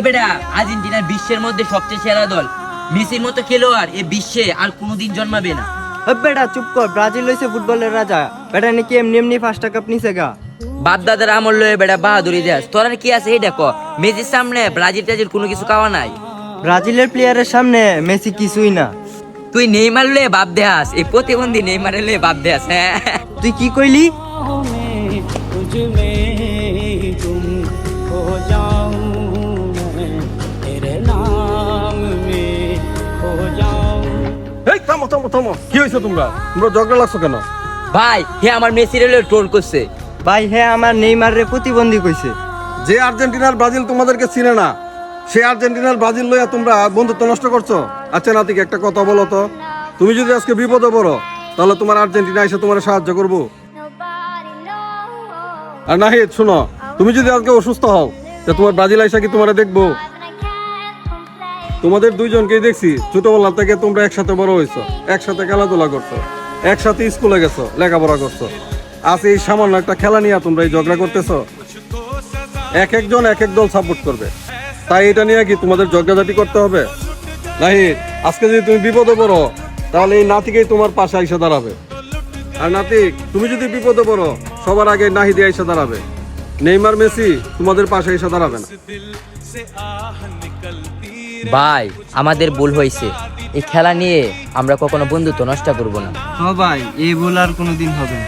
বেটা, আর্জেন্টিনার বিশ্বের মধ্যে সবচেয়ে সেরা দল। মেসির মতো খেলোয়াড় এ বিশ্বে আর কোনোদিন জন্মাবে না। বেটা চুপ কর, ব্রাজিল হইছে ফুটবলের রাজা। বেটা নাকি এমনি এমনি 5টা কাপ নিছে গা। বাপ দাদার আমল লয়ে বেটা বাহাদুরি দেশ। তোর কি আছে এই দেখো, মেসির সামনে ব্রাজিল টাজিল কোনো কিছু কাওয়া নাই। ব্রাজিলের প্লেয়ারের সামনে মেসি কিছুই না। তুই নেইমার লয়ে বাপ দেহাস, এই প্রতিবন্ধী নেইমার লয়ে বাপ দেহাস। হ্যাঁ, তুই কি কইলি? এই থামো থামো থামো, কি হয়েছে তোমরা ঝগড়া লাগছো কেন? ভাই হে আমার মেসির লয়ে ট্রোল করছে। ভাই হ্যাঁ, আমার নেইমারে প্রতিবন্ধী কইছে। যে আর্জেন্টিনার ব্রাজিল তোমাদেরকে চিনে না, সে আর্জেন্টিনার ব্রাজিল লইয়া তোমরা বন্ধুত্ব নষ্ট করছো। আচ্ছা নাতিক, একটা কথা বলো তো, তুমি যদি আজকে বিপদে পড়ো তাহলে তোমার আর্জেন্টিনা এসে তোমার সাহায্য করবো? আর নাহিদ শুনো, তুমি যদি আজকে অসুস্থ হও তা তোমার ব্রাজিল আইসা কি তোমার দেখবো? তোমাদের দুইজনকেই দেখছি ছোটবেলা থেকে তোমরা একসাথে বড় হয়েছো, একসাথে খেলাধুলা করছো, একসাথে স্কুলে গেছো, লেখাপড়া করছো। আজ এই সামান্য একটা খেলা নিয়ে তোমরা এই ঝগড়া করতেছো। এক একজন এক এক দল সাপোর্ট করবে, তাই এটা নিয়ে কি তোমাদের ঝগড়াঝাটি করতে হবে? নাহিদ, আজকে যদি তুমি বিপদে পড়ো তাহলে এই নাতিকেই তোমার পাশে আইসা দাঁড়াবে। আর নাতিক, তুমি যদি বিপদে পড়ো সবার আগে নাহিদে আইসা দাঁড়াবে। নেইমার মেসি তোমাদের পাশে এসে দাঁড়াবে না। ভাই আমাদের ভুল হয়েছে, এই খেলা নিয়ে আমরা কখনো বন্ধুত্ব নষ্ট করব না। হ্যাঁ ভাই, এই ভুল আর কোনোদিন হবে না।